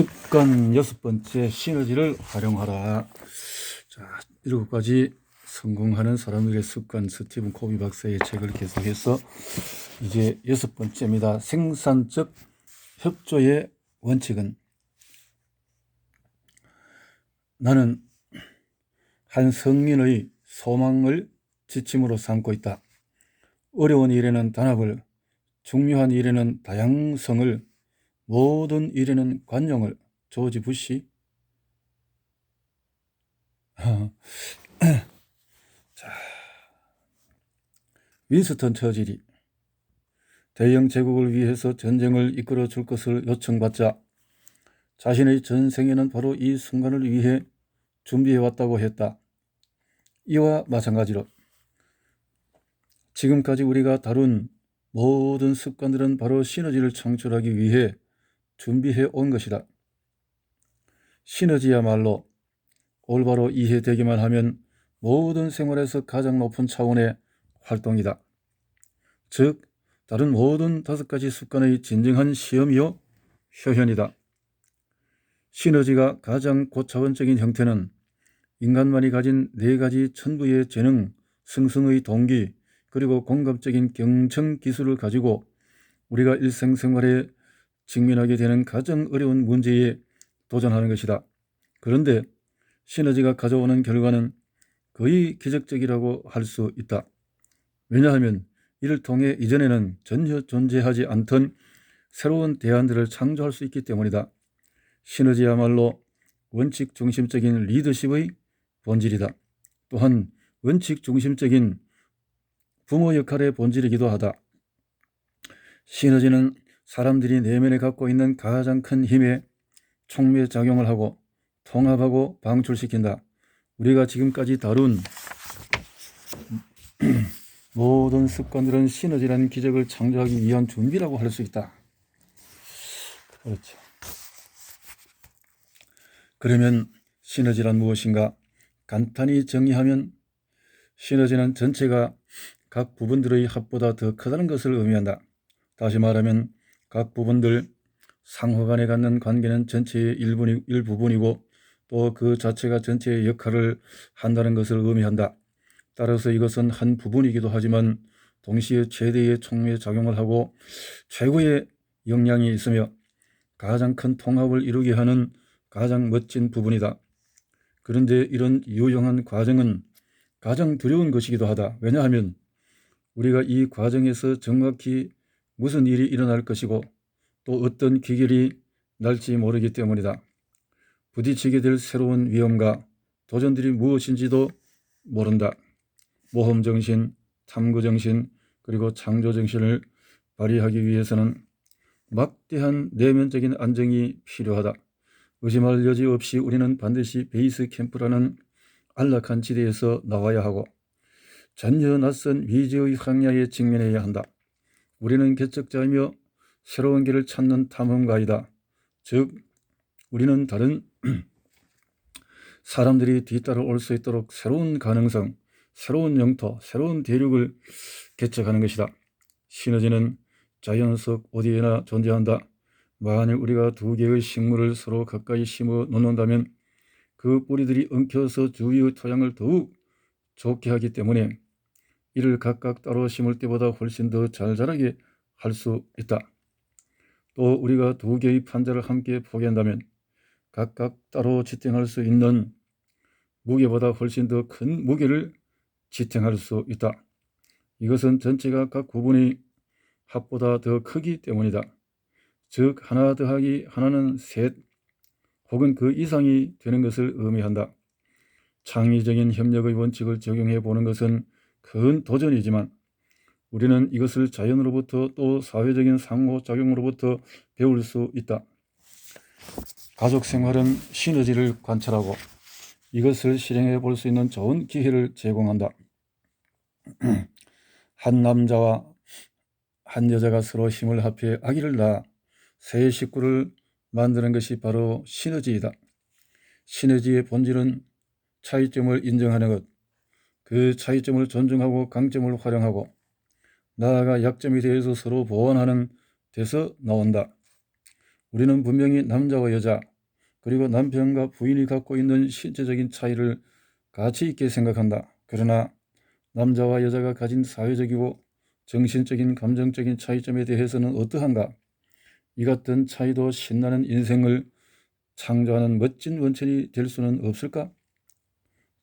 습관 6번째 시너지를 활용하라. 자, 7가지 성공하는 사람들의 습관, 스티븐 코비 박사의 책을 계속해서 이제 6번째입니다. 생산적 협조의 원칙은 나는 한 성민의 소망을 지침으로 삼고 있다. 어려운 일에는 단합을, 중요한 일에는 다양성을, 모든 일에는 관용을. 조지 부시. 자, 윈스턴 처칠이 대영 제국을 위해서 전쟁을 이끌어 줄 것을 요청받자 자신의 전생에는 바로 이 순간을 위해 준비해왔다고 했다. 이와 마찬가지로 지금까지 우리가 다룬 모든 습관들은 바로 시너지를 창출하기 위해 준비해 온 것이다. 시너지야말로 올바로 이해되기만 하면 모든 생활에서 가장 높은 차원의 활동이다. 즉, 다른 모든 5가지 습관의 진정한 시험이요 효현이다. 시너지가 가장 고차원적인 형태는 인간만이 가진 4가지 천부의 재능, 승승의 동기, 그리고 공감적인 경청 기술을 가지고 우리가 일상생활에 직면하게 되는 가장 어려운 문제에 도전하는 것이다. 그런데 시너지가 가져오는 결과는 거의 기적적이라고 할 수 있다. 왜냐하면 이를 통해 이전에는 전혀 존재하지 않던 새로운 대안들을 창조할 수 있기 때문이다. 시너지야말로 원칙 중심적인 리더십의 본질이다. 또한 원칙 중심적인 부모 역할의 본질이기도 하다. 시너지는 사람들이 내면에 갖고 있는 가장 큰 힘에 촉매작용을 하고 통합하고 방출시킨다. 우리가 지금까지 다룬 모든 습관들은 시너지라는 기적을 창조하기 위한 준비라고 할 수 있다. 그렇죠. 그러면 시너지란 무엇인가? 간단히 정의하면 시너지는 전체가 각 부분들의 합보다 더 크다는 것을 의미한다. 다시 말하면 각 부분들 상호 간에 갖는 관계는 전체의 일부분이고 또 그 자체가 전체의 역할을 한다는 것을 의미한다. 따라서 이것은 한 부분이기도 하지만 동시에 최대의 촉매작용을 하고 최고의 역량이 있으며 가장 큰 통합을 이루게 하는 가장 멋진 부분이다. 그런데 이런 유용한 과정은 가장 두려운 것이기도 하다. 왜냐하면 우리가 이 과정에서 정확히 무슨 일이 일어날 것이고 또 어떤 기결이 날지 모르기 때문이다. 부딪히게 될 새로운 위험과 도전들이 무엇인지도 모른다. 모험정신, 탐구정신, 그리고 창조정신을 발휘하기 위해서는 막대한 내면적인 안정이 필요하다. 의심할 여지 없이 우리는 반드시 베이스 캠프라는 안락한 지대에서 나와야 하고 전혀 낯선 미지의 황야에 직면해야 한다. 우리는 개척자이며 새로운 길을 찾는 탐험가이다. 즉, 우리는 다른 사람들이 뒤따라 올 수 있도록 새로운 가능성, 새로운 영토, 새로운 대륙을 개척하는 것이다. 시너지는 자연 속 어디에나 존재한다. 만일 우리가 2개의 식물을 서로 가까이 심어 놓는다면 그 뿌리들이 엉켜서 주위의 토양을 더욱 좋게 하기 때문에 이를 각각 따로 심을 때보다 훨씬 더 잘 자라게 할 수 있다. 또 우리가 2개의 판자를 함께 포개한다면 각각 따로 지탱할 수 있는 무게보다 훨씬 더 큰 무게를 지탱할 수 있다. 이것은 전체가 각 부분의 합보다 더 크기 때문이다. 즉, 하나 더하기 하나는 셋 혹은 그 이상이 되는 것을 의미한다. 창의적인 협력의 원칙을 적용해 보는 것은 큰 도전이지만 우리는 이것을 자연으로부터 또 사회적인 상호작용으로부터 배울 수 있다. 가족 생활은 시너지를 관찰하고 이것을 실행해 볼 수 있는 좋은 기회를 제공한다. 한 남자와 한 여자가 서로 힘을 합해 아기를 낳아 새 식구를 만드는 것이 바로 시너지이다. 시너지의 본질은 차이점을 인정하는 것, 그 차이점을 존중하고 강점을 활용하고 나아가 약점에 대해서 서로 보완하는 데서 나온다. 우리는 분명히 남자와 여자 그리고 남편과 부인이 갖고 있는 신체적인 차이를 가치 있게 생각한다. 그러나 남자와 여자가 가진 사회적이고 정신적인 감정적인 차이점에 대해서는 어떠한가? 이 같은 차이도 신나는 인생을 창조하는 멋진 원천이 될 수는 없을까?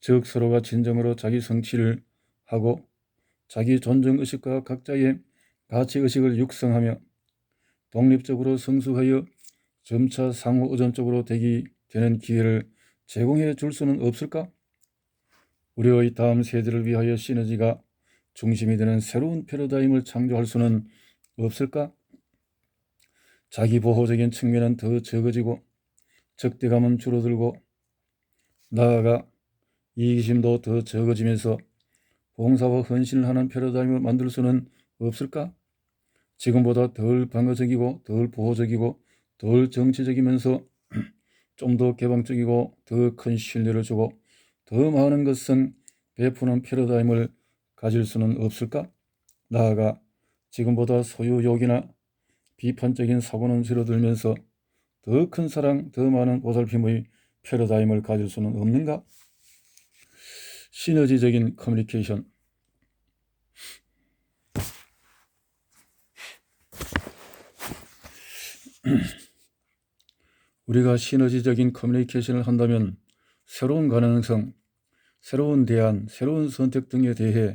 즉 서로가 진정으로 자기 성취를 하고 자기 존중의식과 각자의 가치의식을 육성하며 독립적으로 성숙하여 점차 상호 의존적으로 되는 기회를 제공해 줄 수는 없을까? 우리의 다음 세대를 위하여 시너지가 중심이 되는 새로운 패러다임을 창조할 수는 없을까? 자기 보호적인 측면은 더 적어지고 적대감은 줄어들고 나아가 이기심도 더 적어지면서 봉사와 헌신을 하는 패러다임을 만들 수는 없을까? 지금보다 덜 방어적이고 덜 보호적이고 덜 정치적이면서 좀 더 개방적이고 더 큰 신뢰를 주고 더 많은 것은 베푸는 패러다임을 가질 수는 없을까? 나아가 지금보다 소유욕이나 비판적인 사고는 줄어들면서 더 큰 사랑, 더 많은 보살핌의 패러다임을 가질 수는 없는가? 시너지적인 커뮤니케이션. 우리가 시너지적인 커뮤니케이션을 한다면 새로운 가능성, 새로운 대안, 새로운 선택 등에 대해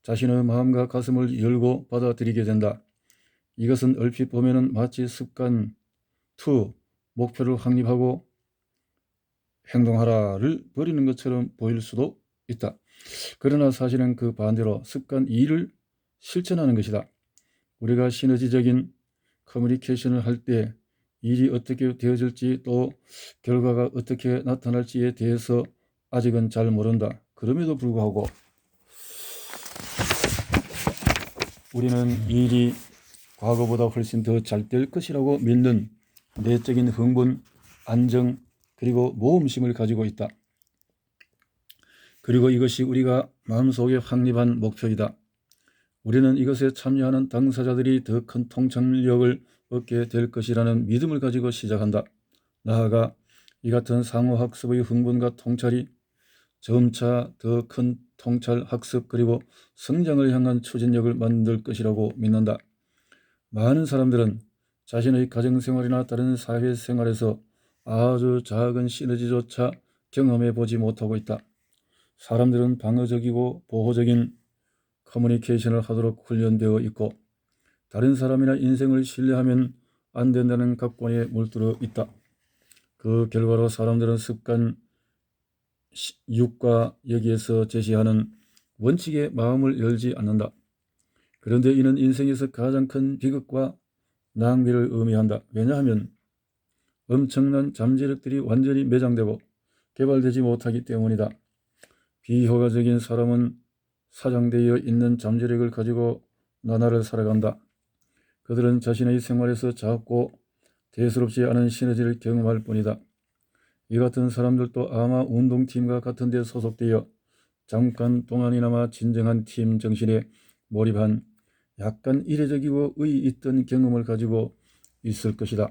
자신의 마음과 가슴을 열고 받아들이게 된다. 이것은 얼핏 보면은 마치 습관 2, 목표를 확립하고 행동하라를 버리는 것처럼 보일 수도 있다. 그러나 사실은 그 반대로 습관 2를 실천하는 것이다. 우리가 시너지적인 커뮤니케이션을 할 때 일이 어떻게 되어질지 또 결과가 어떻게 나타날지에 대해서 아직은 잘 모른다. 그럼에도 불구하고 우리는 일이 과거보다 훨씬 더 잘 될 것이라고 믿는 내적인 흥분, 안정, 그리고 모험심을 가지고 있다. 그리고 이것이 우리가 마음속에 확립한 목표이다. 우리는 이것에 참여하는 당사자들이 더 큰 통찰력을 얻게 될 것이라는 믿음을 가지고 시작한다. 나아가 이 같은 상호학습의 흥분과 통찰이 점차 더 큰 통찰, 학습 그리고 성장을 향한 추진력을 만들 것이라고 믿는다. 많은 사람들은 자신의 가정생활이나 다른 사회생활에서 아주 작은 시너지조차 경험해 보지 못하고 있다. 사람들은 방어적이고 보호적인 커뮤니케이션을 하도록 훈련되어 있고 다른 사람이나 인생을 신뢰하면 안 된다는 각본에 물들어 있다. 그 결과로 사람들은 습관 6과 여기에서 제시하는 원칙에 마음을 열지 않는다. 그런데 이는 인생에서 가장 큰 비극과 낭비를 의미한다. 왜냐하면 엄청난 잠재력들이 완전히 매장되고 개발되지 못하기 때문이다. 비효과적인 사람은 사장되어 있는 잠재력을 가지고 나날을 살아간다. 그들은 자신의 생활에서 작고 대수롭지 않은 시너지를 경험할 뿐이다. 이 같은 사람들도 아마 운동팀과 같은 데 소속되어 잠깐 동안이나마 진정한 팀 정신에 몰입한 약간 이례적이고 의의 있던 경험을 가지고 있을 것이다.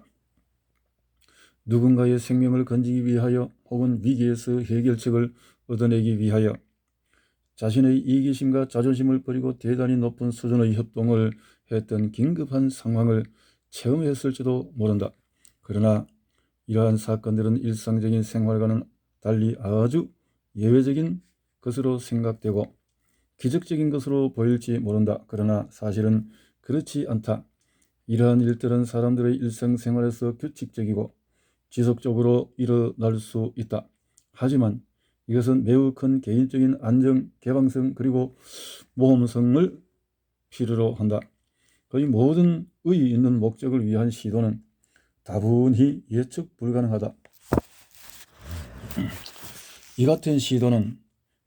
누군가의 생명을 건지기 위하여 혹은 위기에서 해결책을 얻어내기 위하여 자신의 이기심과 자존심을 버리고 대단히 높은 수준의 협동을 했던 긴급한 상황을 체험했을지도 모른다. 그러나 이러한 사건들은 일상적인 생활과는 달리 아주 예외적인 것으로 생각되고 기적적인 것으로 보일지 모른다. 그러나 사실은 그렇지 않다. 이러한 일들은 사람들의 일상생활에서 규칙적이고 지속적으로 일어날 수 있다. 하지만 이것은 매우 큰 개인적인 안정, 개방성 그리고 모험성을 필요로 한다. 거의 모든 의의 있는 목적을 위한 시도는 다분히 예측 불가능하다. 이 같은 시도는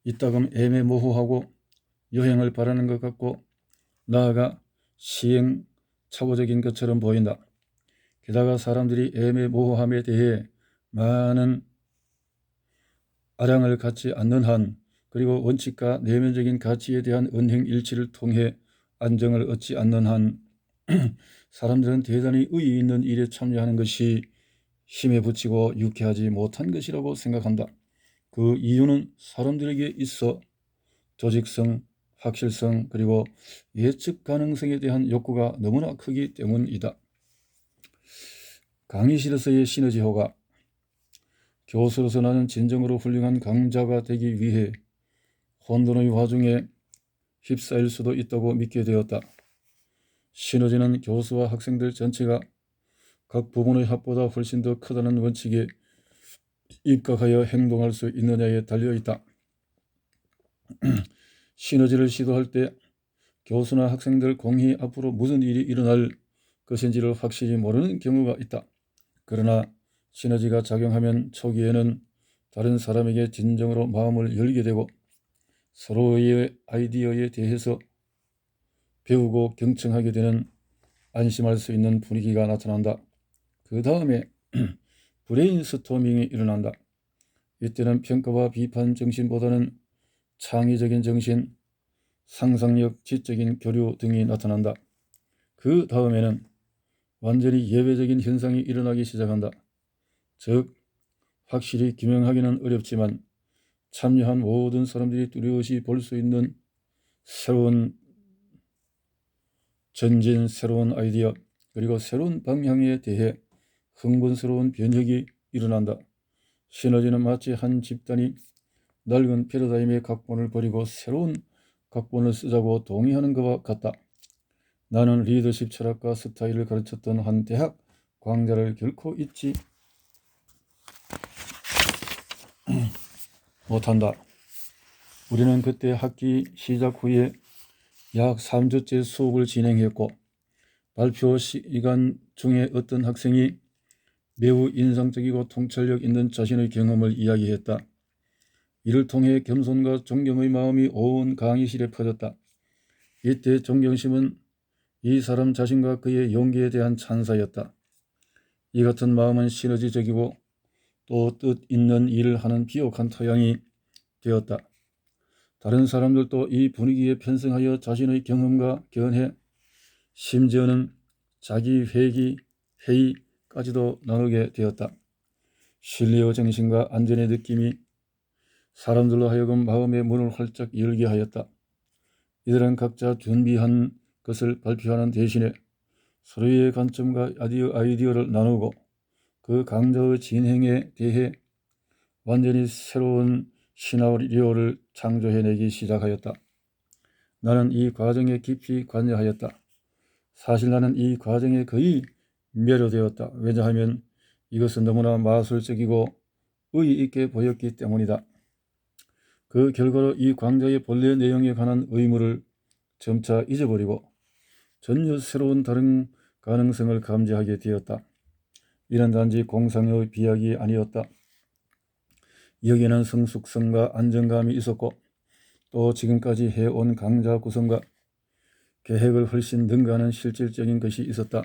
이따금 애매모호하고 여행을 바라는 것 같고 나아가 시행착오적인 것처럼 보인다. 게다가 사람들이 애매모호함에 대해 많은 아량을 갖지 않는 한 그리고 원칙과 내면적인 가치에 대한 은행일치를 통해 안정을 얻지 않는 한 사람들은 대단히 의의 있는 일에 참여하는 것이 힘에 부치고 유쾌하지 못한 것이라고 생각한다. 그 이유는 사람들에게 있어 조직성, 확실성 그리고 예측 가능성에 대한 욕구가 너무나 크기 때문이다. 강의실에서의 시너지 효과. 교수로서 나는 진정으로 훌륭한 강자가 되기 위해 혼돈의 와중에 휩싸일 수도 있다고 믿게 되었다. 시너지는 교수와 학생들 전체가 각 부분의 합보다 훨씬 더 크다는 원칙에 입각하여 행동할 수 있느냐에 달려있다. 시너지를 시도할 때 교수나 학생들 공히 앞으로 무슨 일이 일어날 것인지를 확실히 모르는 경우가 있다. 그러나 시너지가 작용하면 초기에는 다른 사람에게 진정으로 마음을 열게 되고 서로의 아이디어에 대해서 배우고 경청하게 되는 안심할 수 있는 분위기가 나타난다. 그 다음에 브레인스토밍이 일어난다. 이때는 평가와 비판 정신보다는 창의적인 정신, 상상력, 지적인 교류 등이 나타난다. 그 다음에는 완전히 예외적인 현상이 일어나기 시작한다. 즉, 확실히 규명하기는 어렵지만 참여한 모든 사람들이 뚜렷이 볼 수 있는 새로운 전진, 새로운 아이디어, 그리고 새로운 방향에 대해 흥분스러운 변혁이 일어난다. 시너지는 마치 한 집단이 낡은 패러다임의 각본을 버리고 새로운 각본을 쓰자고 동의하는 것과 같다. 나는 리더십 철학과 스타일을 가르쳤던 한 대학 강좌를 결코 잊지 못한다. 우리는 그때 학기 시작 후에 약 3주째 수업을 진행했고 발표 시간 중에 어떤 학생이 매우 인상적이고 통찰력 있는 자신의 경험을 이야기했다. 이를 통해 겸손과 존경의 마음이 온 강의실에 퍼졌다. 이때 존경심은 이 사람 자신과 그의 용기에 대한 찬사였다. 이 같은 마음은 시너지적이고 또 뜻 있는 일을 하는 비옥한 토양이 되었다. 다른 사람들도 이 분위기에 편승하여 자신의 경험과 견해, 심지어는 자기 회의까지도 나누게 되었다. 신뢰의 정신과 안전의 느낌이 사람들로 하여금 마음의 문을 활짝 열게 하였다. 이들은 각자 준비한 것을 발표하는 대신에 서로의 관점과 아이디어를 나누고 그 강좌의 진행에 대해 완전히 새로운 시나리오를 창조해내기 시작하였다. 나는 이 과정에 깊이 관여하였다. 사실 나는 이 과정에 거의 매료되었다. 왜냐하면 이것은 너무나 마술적이고 의의 있게 보였기 때문이다. 그 결과로 이 강좌의 본래 내용에 관한 의무를 점차 잊어버리고 전혀 새로운 다른 가능성을 감지하게 되었다. 이는 단지 공상의 비약이 아니었다. 여기에는 성숙성과 안정감이 있었고 또 지금까지 해온 강좌 구성과 계획을 훨씬 능가하는 실질적인 것이 있었다.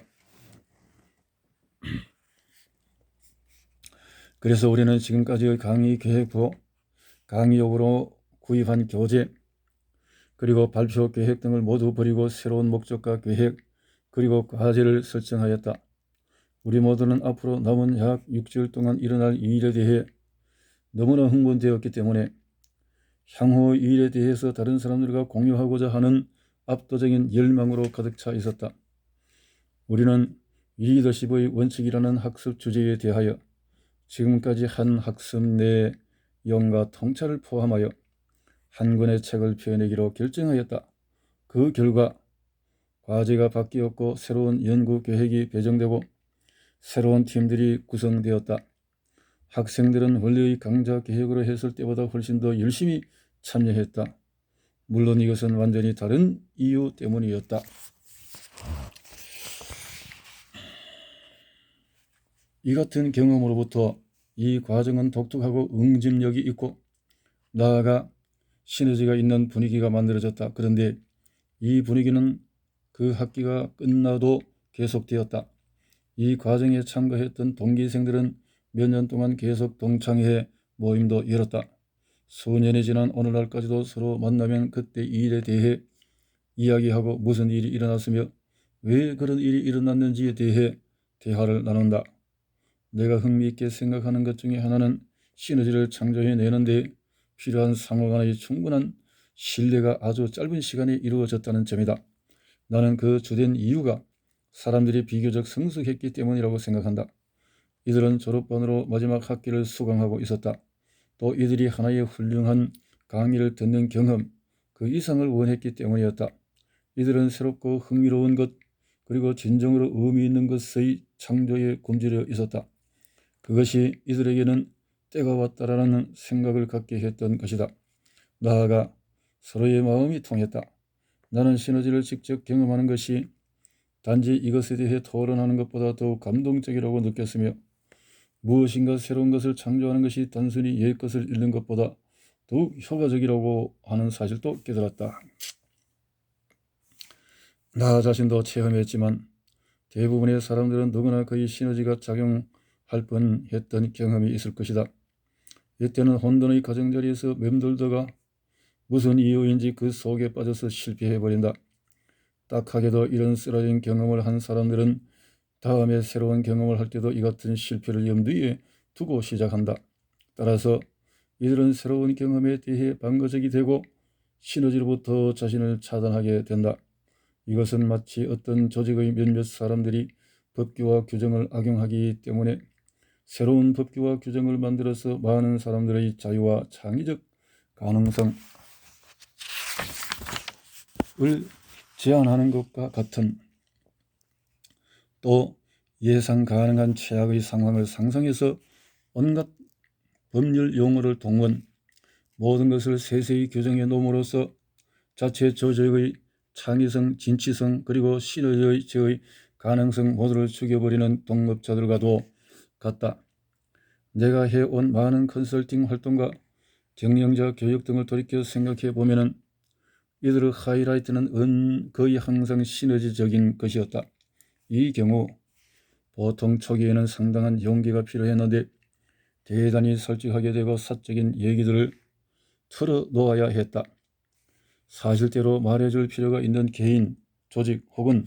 그래서 우리는 지금까지의 강의 계획표, 강의용으로 구입한 교재, 그리고 발표 계획 등을 모두 버리고 새로운 목적과 계획, 그리고 과제를 설정하였다. 우리 모두는 앞으로 남은 약 6주일 동안 일어날 일에 대해 너무나 흥분되었기 때문에 향후 일에 대해서 다른 사람들과 공유하고자 하는 압도적인 열망으로 가득 차 있었다. 우리는 리더십의 원칙이라는 학습 주제에 대하여 지금까지 한 학습 내용과 통찰을 포함하여 한 권의 책을 펴내기로 결정하였다. 그 결과 과제가 바뀌었고 새로운 연구 계획이 배정되고 새로운 팀들이 구성되었다. 학생들은 원래의 강좌 계획으로 했을 때보다 훨씬 더 열심히 참여했다. 물론 이것은 완전히 다른 이유 때문이었다. 이 같은 경험으로부터 이 과정은 독특하고 응집력이 있고 나아가 시너지가 있는 분위기가 만들어졌다. 그런데 이 분위기는 그 학기가 끝나도 계속되었다. 이 과정에 참가했던 동기생들은 몇 년 동안 계속 동창회 모임도 열었다. 수년이 지난 오늘날까지도 서로 만나면 그때 이 일에 대해 이야기하고 무슨 일이 일어났으며 왜 그런 일이 일어났는지에 대해 대화를 나눈다. 내가 흥미있게 생각하는 것 중에 하나는 시너지를 창조해내는 데 필요한 상호간의 충분한 신뢰가 아주 짧은 시간에 이루어졌다는 점이다. 나는 그 주된 이유가 사람들이 비교적 성숙했기 때문이라고 생각한다. 이들은 졸업반으로 마지막 학기를 수강하고 있었다. 또 이들이 하나의 훌륭한 강의를 듣는 경험, 그 이상을 원했기 때문이었다. 이들은 새롭고 흥미로운 것, 그리고 진정으로 의미 있는 것의 창조에 굶주려 있었다. 그것이 이들에게는 때가 왔다라는 생각을 갖게 했던 것이다. 나아가 서로의 마음이 통했다. 나는 시너지를 직접 경험하는 것이 단지 이것에 대해 토론하는 것보다 더욱 감동적이라고 느꼈으며, 무엇인가 새로운 것을 창조하는 것이 단순히 옛 것을 잃는 것보다 더욱 효과적이라고 하는 사실도 깨달았다. 나 자신도 체험했지만 대부분의 사람들은 누구나 거의 시너지가 작용할 뻔했던 경험이 있을 것이다. 이때는 혼돈의 가장자리에서 맴돌다가 무슨 이유인지 그 속에 빠져서 실패해버린다. 딱하게도 이런 쓰러진 경험을 한 사람들은 다음에 새로운 경험을 할 때도 이 같은 실패를 염두에 두고 시작한다. 따라서 이들은 새로운 경험에 대해 방어적이 되고 시너지로부터 자신을 차단하게 된다. 이것은 마치 어떤 조직의 몇몇 사람들이 법규와 규정을 악용하기 때문에 새로운 법규와 규정을 만들어서 많은 사람들의 자유와 창의적 가능성을 제한하는 것과 같은, 또 예상 가능한 최악의 상황을 상상해서 온갖 법률 용어를 동원, 모든 것을 세세히 규정해 놓음으로써 자체 조직의 창의성, 진취성, 그리고 시너지의 가능성 모두를 죽여버리는 동업자들과도 같다. 내가 해온 많은 컨설팅 활동과 경영자 교육 등을 돌이켜 생각해 보면은 이들의 하이라이트는 거의 항상 시너지적인 것이었다. 이 경우 보통 초기에는 상당한 용기가 필요했는데 대단히 솔직하게 되고 사적인 얘기들을 털어놓아야 했다. 사실대로 말해줄 필요가 있는 개인, 조직 혹은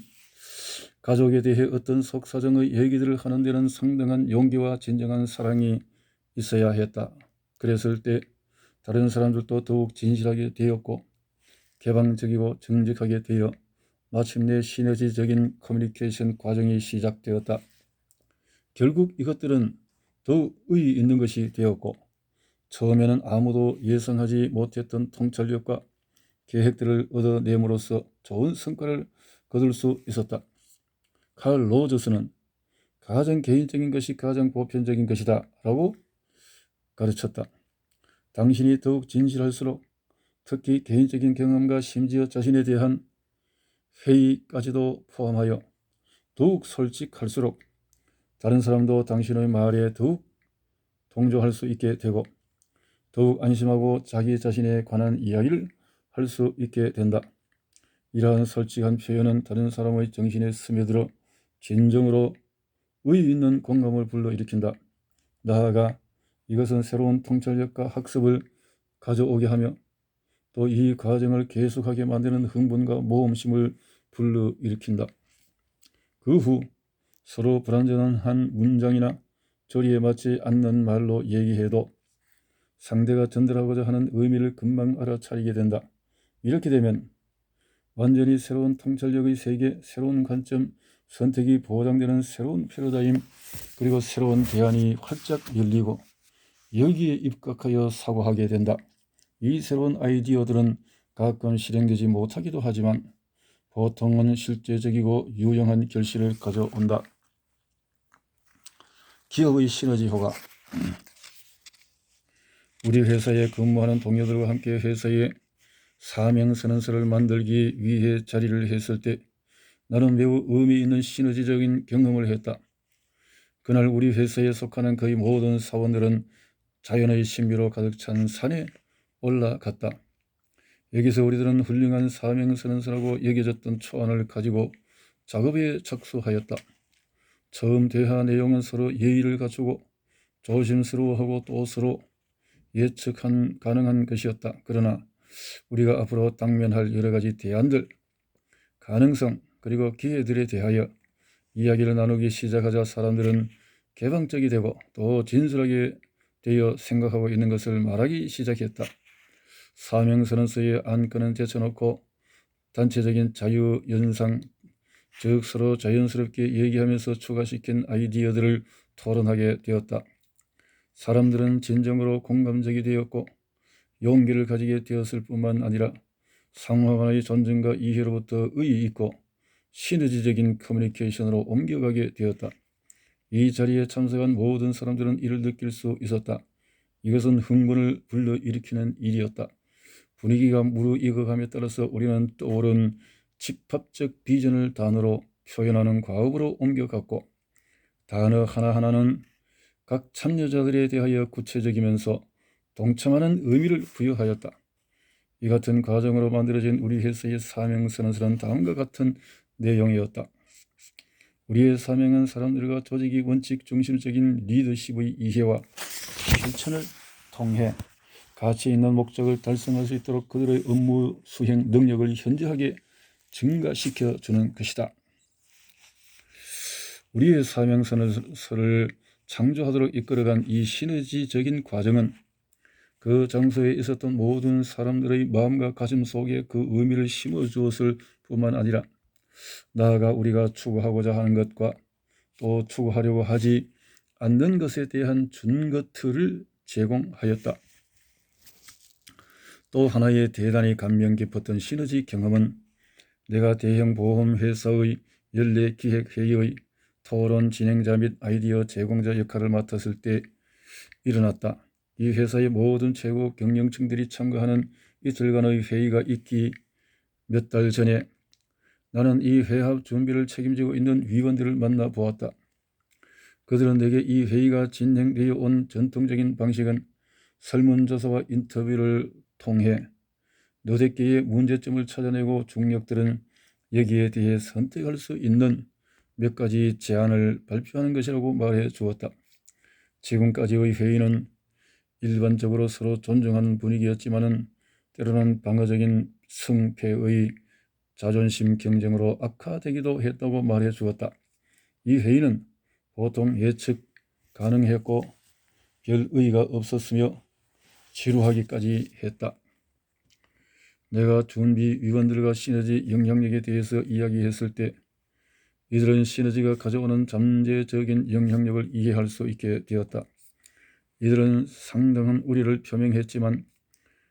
가족에 대해 어떤 속사정의 얘기들을 하는 데는 상당한 용기와 진정한 사랑이 있어야 했다. 그랬을 때 다른 사람들도 더욱 진실하게 되었고 개방적이고 정직하게 되어 마침내 시너지적인 커뮤니케이션 과정이 시작되었다. 결국 이것들은 더욱 의의 있는 것이 되었고, 처음에는 아무도 예상하지 못했던 통찰력과 계획들을 얻어냄으로써 좋은 성과를 거둘 수 있었다. 칼 로저스는 가장 개인적인 것이 가장 보편적인 것이다 라고 가르쳤다. 당신이 더욱 진실할수록, 특히 개인적인 경험과 심지어 자신에 대한 회의까지도 포함하여 더욱 솔직할수록 다른 사람도 당신의 말에 더욱 동조할 수 있게 되고 더욱 안심하고 자기 자신에 관한 이야기를 할 수 있게 된다. 이러한 솔직한 표현은 다른 사람의 정신에 스며들어 진정으로 의의 있는 공감을 불러일으킨다. 나아가 이것은 새로운 통찰력과 학습을 가져오게 하며 또 이 과정을 계속하게 만드는 흥분과 모험심을 불러일으킨다. 그 후 서로 불완전한 한 문장이나 조리에 맞지 않는 말로 얘기해도 상대가 전달하고자 하는 의미를 금방 알아차리게 된다. 이렇게 되면 완전히 새로운 통찰력의 세계, 새로운 관점, 선택이 보장되는 새로운 패러다임, 그리고 새로운 대안이 활짝 열리고 여기에 입각하여 사고하게 된다. 이 새로운 아이디어들은 가끔 실행되지 못하기도 하지만 보통은 실제적이고 유용한 결실을 가져온다. 기업의 시너지 효과. 우리 회사에 근무하는 동료들과 함께 회사의 사명선언서를 만들기 위해 자리를 했을 때 나는 매우 의미 있는 시너지적인 경험을 했다. 그날 우리 회사에 속하는 거의 모든 사원들은 자연의 신비로 가득 찬 산에 올라갔다. 여기서 우리들은 훌륭한 사명선언서라고 여겨졌던 초안을 가지고 작업에 착수하였다. 처음 대화 내용은 서로 예의를 갖추고 조심스러워하고 또 서로 예측 가능한 것이었다. 그러나 우리가 앞으로 당면할 여러 가지 대안들, 가능성, 그리고 기회들에 대하여 이야기를 나누기 시작하자 사람들은 개방적이 되고 또 진솔하게 되어 생각하고 있는 것을 말하기 시작했다. 사명선언서의 안건은 제쳐놓고 단체적인 자유 연상, 즉 서로 자연스럽게 얘기하면서 추가시킨 아이디어들을 토론하게 되었다. 사람들은 진정으로 공감적이 되었고 용기를 가지게 되었을 뿐만 아니라 상호 간의 존중과 이해로부터 의의 있고 시너지적인 커뮤니케이션으로 옮겨가게 되었다. 이 자리에 참석한 모든 사람들은 이를 느낄 수 있었다. 이것은 흥분을 불러일으키는 일이었다. 분위기가 무르익어감에 따라서 우리는 떠오른 집합적 비전을 단어로 표현하는 과업으로 옮겨갔고 단어 하나하나는 각 참여자들에 대하여 구체적이면서 동참하는 의미를 부여하였다. 이 같은 과정으로 만들어진 우리 회사의 사명선언서는 다음과 같은 내용이었다. 우리의 사명은 사람들과 조직이 원칙 중심적인 리더십의 이해와 실천을 통해 가치 있는 목적을 달성할 수 있도록 그들의 업무 수행 능력을 현저하게 증가시켜 주는 것이다. 우리의 사명선언서를 창조하도록 이끌어간 이 시너지적인 과정은 그 장소에 있었던 모든 사람들의 마음과 가슴 속에 그 의미를 심어주었을 뿐만 아니라 나아가 우리가 추구하고자 하는 것과 또 추구하려고 하지 않는 것에 대한 준거틀을 제공하였다. 또 하나의 대단히 감명 깊었던 시너지 경험은 내가 대형 보험 회사의 연례기획회의의 토론 진행자 및 아이디어 제공자 역할을 맡았을 때 일어났다. 이 회사의 모든 최고 경영층들이 참가하는 이틀간의 회의가 있기 몇 달 전에 나는 이 회합 준비를 책임지고 있는 위원들을 만나 보았다. 그들은 내게 이 회의가 진행되어 온 전통적인 방식은 설문조사와 인터뷰를 통해 너댓 개의 문제점을 찾아내고 중력들은 여기에 대해 선택할 수 있는 몇 가지 제안을 발표하는 것이라고 말해 주었다. 지금까지의 회의는 일반적으로 서로 존중하는 분위기였지만은 때로는 방어적인 승패의 자존심 경쟁으로 악화되기도 했다고 말해 주었다. 이 회의는 보통 예측 가능했고 별 의의가 없었으며 지루하기까지 했다. 내가 준비 위원들과 시너지 영향력에 대해서 이야기했을 때 이들은 시너지가 가져오는 잠재적인 영향력을 이해할 수 있게 되었다. 이들은 상당한 우려를 표명했지만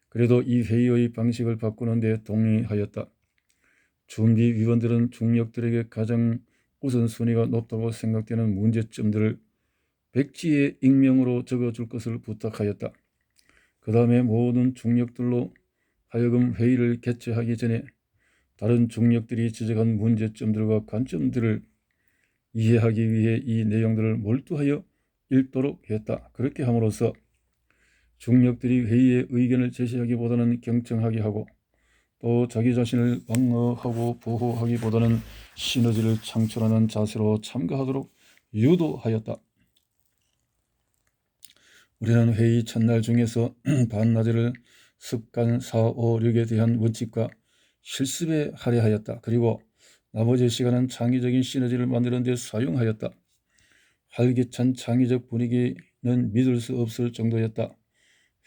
그래도 이 회의의 방식을 바꾸는 데 동의하였다. 준비 위원들은 중력들에게 가장 우선순위가 높다고 생각되는 문제점들을 백지에 익명으로 적어줄 것을 부탁하였다. 그 다음에 모든 중력들로 하여금 회의를 개최하기 전에 다른 중력들이 지적한 문제점들과 관점들을 이해하기 위해 이 내용들을 몰두하여 읽도록 했다. 그렇게 함으로써 중력들이 회의에 의견을 제시하기보다는 경청하게 하고 또 자기 자신을 방어하고 보호하기보다는 시너지를 창출하는 자세로 참가하도록 유도하였다. 우리는 회의 첫날 중에서 반나절을 습관 4, 5, 6에 대한 원칙과 실습에 할애하였다. 그리고 나머지 시간은 창의적인 시너지를 만드는 데 사용하였다. 활기찬 창의적 분위기는 믿을 수 없을 정도였다.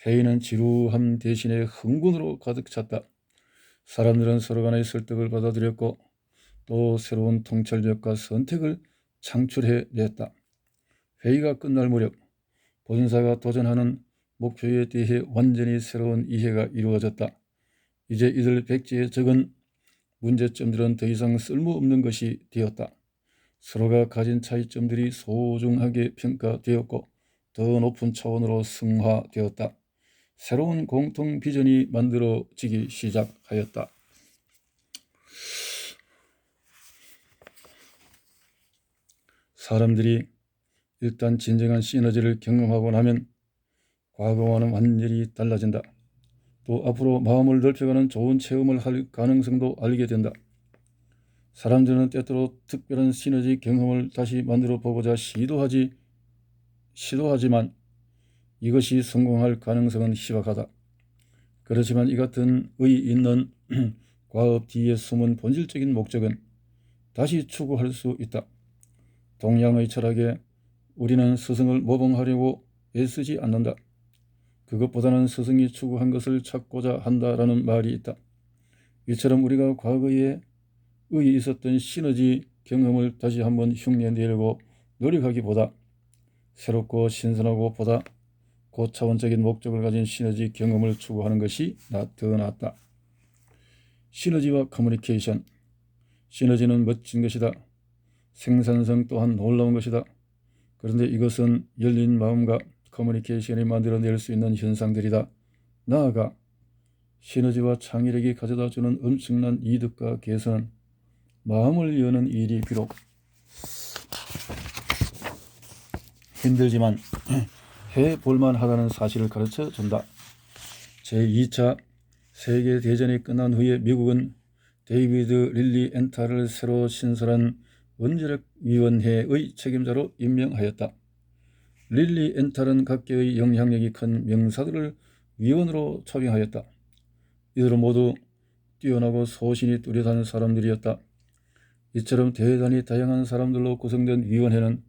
회의는 지루함 대신에 흥분으로 가득 찼다. 사람들은 서로 간의 설득을 받아들였고 또 새로운 통찰력과 선택을 창출해냈다. 회의가 끝날 무렵 본사가 도전하는 목표에 대해 완전히 새로운 이해가 이루어졌다. 이제 이들 백지에 적은 문제점들은 더 이상 쓸모없는 것이 되었다. 서로가 가진 차이점들이 소중하게 평가되었고 더 높은 차원으로 승화되었다. 새로운 공통 비전이 만들어지기 시작하였다. 사람들이 일단 진정한 시너지를 경험하고 나면 과거와는 완전히 달라진다. 또 앞으로 마음을 넓혀가는 좋은 체험을 할 가능성도 알게 된다. 사람들은 때때로 특별한 시너지 경험을 다시 만들어 보고자 시도하지만 이것이 성공할 가능성은 희박하다. 그렇지만 이 같은 의의 있는 과업 뒤에 숨은 본질적인 목적은 다시 추구할 수 있다. 동양의 철학에 우리는 스승을 모범하려고 애쓰지 않는다. 그것보다는 스승이 추구한 것을 찾고자 한다라는 말이 있다. 이처럼 우리가 과거에 있었던 시너지 경험을 다시 한번 흉내내려고 노력하기보다 새롭고 신선하고 보다 고차원적인 목적을 가진 시너지 경험을 추구하는 것이 더 낫다. 시너지와 커뮤니케이션. 시너지는 멋진 것이다. 생산성 또한 놀라운 것이다. 그런데 이것은 열린 마음과 커뮤니케이션이 만들어낼 수 있는 현상들이다. 나아가 시너지와 창의력이 가져다주는 엄청난 이득과 개선은 마음을 여는 일이 비록 힘들지만 해볼만 하다는 사실을 가르쳐 준다. 제2차 세계대전이 끝난 후에 미국은 데이비드 릴리 엔타를 새로 신설한 원자력위원회의 책임자로 임명하였다. 릴리 엔탈은 각계의 영향력이 큰 명사들을 위원으로 초빙하였다. 이들은 모두 뛰어나고 소신이 뚜렷한 사람들이었다. 이처럼 대단히 다양한 사람들로 구성된 위원회는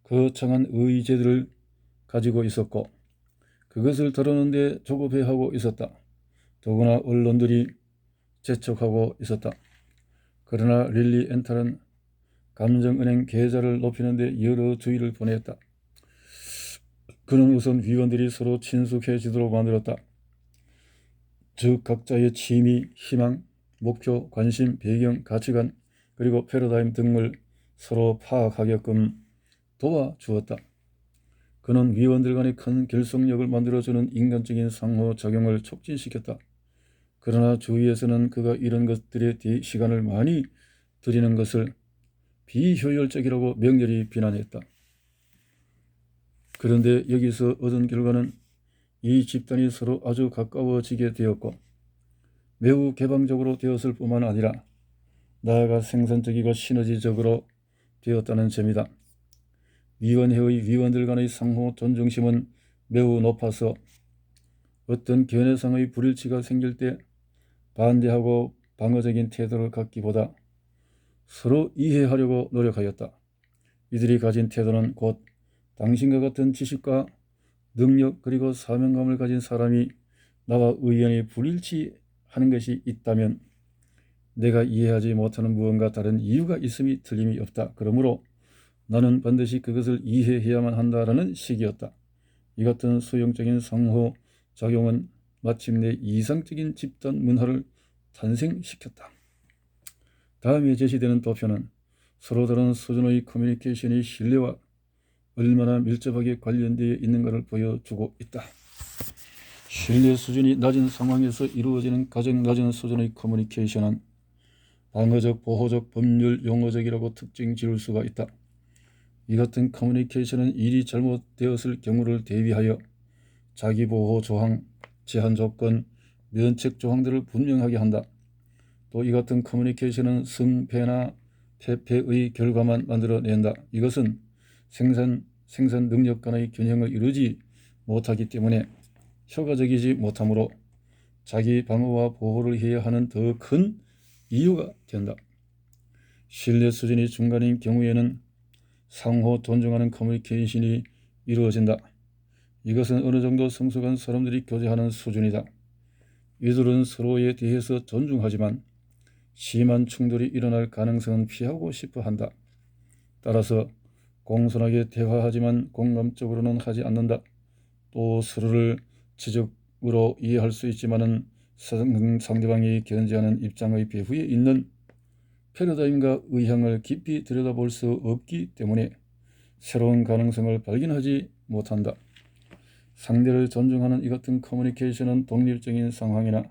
거창한 의제들을 가지고 있었고 그것을 다루는 데 조급해하고 있었다. 더구나 언론들이 재촉하고 있었다. 그러나 릴리 엔탈은 감정은행 계좌를 높이는 데 여러 주의를 보냈다. 그는 우선 위원들이 서로 친숙해지도록 만들었다. 즉 각자의 취미, 희망, 목표, 관심, 배경, 가치관, 그리고 패러다임 등을 서로 파악하게끔 도와주었다. 그는 위원들 간의 큰 결속력을 만들어주는 인간적인 상호작용을 촉진시켰다. 그러나 주위에서는 그가 이런 것들에 시간을 많이 들이는 것을 비효율적이라고 명렬히 비난했다. 그런데 여기서 얻은 결과는 이 집단이 서로 아주 가까워지게 되었고 매우 개방적으로 되었을 뿐만 아니라 나아가 생산적이고 시너지적으로 되었다는 점이다. 위원회의 위원들 간의 상호 존중심은 매우 높아서 어떤 견해상의 불일치가 생길 때 반대하고 방어적인 태도를 갖기보다 서로 이해하려고 노력하였다. 이들이 가진 태도는 곧 당신과 같은 지식과 능력 그리고 사명감을 가진 사람이 나와 의견이 불일치하는 것이 있다면 내가 이해하지 못하는 무언가 다른 이유가 있음이 틀림이 없다. 그러므로 나는 반드시 그것을 이해해야만 한다라는 식이었다. 이 같은 수용적인 상호작용은 마침내 이상적인 집단 문화를 탄생시켰다. 다음에 제시되는 도표는 서로 다른 수준의 커뮤니케이션이 신뢰와 얼마나 밀접하게 관련되어 있는가를 보여주고 있다. 신뢰 수준이 낮은 상황에서 이루어지는 가장 낮은 수준의 커뮤니케이션은 방어적, 보호적, 법률, 용어적이라고 특징 지을 수가 있다. 이 같은 커뮤니케이션은 일이 잘못되었을 경우를 대비하여 자기보호 조항, 제한 조건, 면책 조항들을 분명하게 한다. 또 이 같은 커뮤니케이션은 승패나 패패의 결과만 만들어낸다. 이것은 생산 능력 간의 균형을 이루지 못하기 때문에 효과적이지 못하므로 자기 방어와 보호를 해야 하는 더 큰 이유가 된다. 신뢰 수준이 중간인 경우에는 상호 존중하는 커뮤니케이션이 이루어진다. 이것은 어느 정도 성숙한 사람들이 교제하는 수준이다. 이들은 서로에 대해서 존중하지만 심한 충돌이 일어날 가능성은 피하고 싶어 한다. 따라서 공손하게 대화하지만 공감적으로는 하지 않는다. 또 서로를 지적으로 이해할 수 있지만은 상대방이 견지하는 입장의 배후에 있는 패러다임과 의향을 깊이 들여다볼 수 없기 때문에 새로운 가능성을 발견하지 못한다. 상대를 존중하는 이 같은 커뮤니케이션은 독립적인 상황이나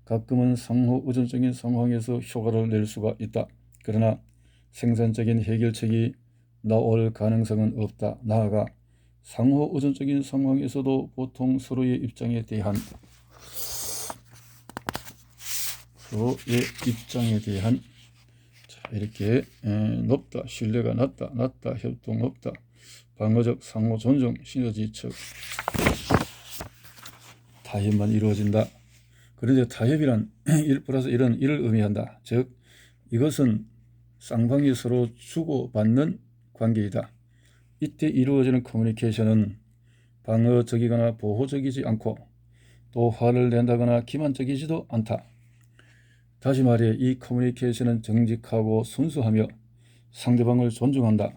가끔은 상호 의존적인 상황에서 효과를 낼 수가 있다. 그러나 생산적인 해결책이 나올 가능성은 없다. 나아가 상호 의존적인 상황에서도 보통 서로의 입장에 대한 이렇게 높다, 신뢰가 낮다, 협동 없다, 방어적 상호 존중, 시너지적 타협만 이루어진다. 그런데 타협이란 1+1은 1을 의미한다. 즉 이것은 쌍방이 서로 주고받는 관계이다. 이때 이루어지는 커뮤니케이션은 방어적이거나 보호적이지 않고 또 화를 낸다거나 기만적이지도 않다. 다시 말해 이 커뮤니케이션은 정직하고 순수하며 상대방을 존중한다.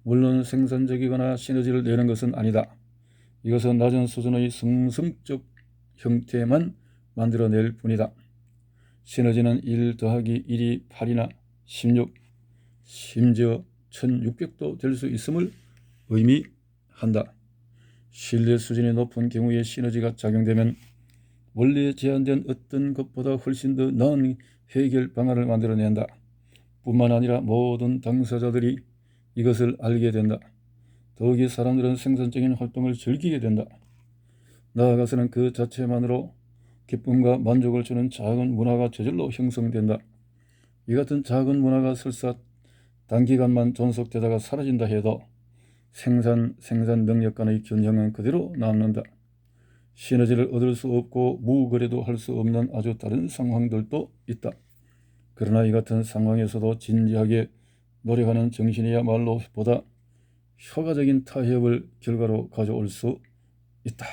물론 생산적이거나 시너지를 내는 것은 아니다. 이것은 낮은 수준의 성성적 형태만 만들어낼 뿐이다. 시너지는 1 더하기 1이 8이나 16, 심지어 1600도 될 수 있음을 의미한다. 신뢰 수준이 높은 경우에 시너지가 작용되면 원래 제안된 어떤 것보다 훨씬 더 나은 해결 방안을 만들어낸다. 뿐만 아니라 모든 당사자들이 이것을 알게 된다. 더욱이 사람들은 생산적인 활동을 즐기게 된다. 나아가서는 그 자체만으로 기쁨과 만족을 주는 작은 문화가 저절로 형성된다. 이 같은 작은 문화가 설사 단기간만 존속되다가 사라진다 해도 생산 능력 간의 균형은 그대로 남는다. 시너지를 얻을 수 없고 무거래도 할 수 없는 아주 다른 상황들도 있다. 그러나 이 같은 상황에서도 진지하게 노력하는 정신이야말로 보다 효과적인 타협을 결과로 가져올 수 있다.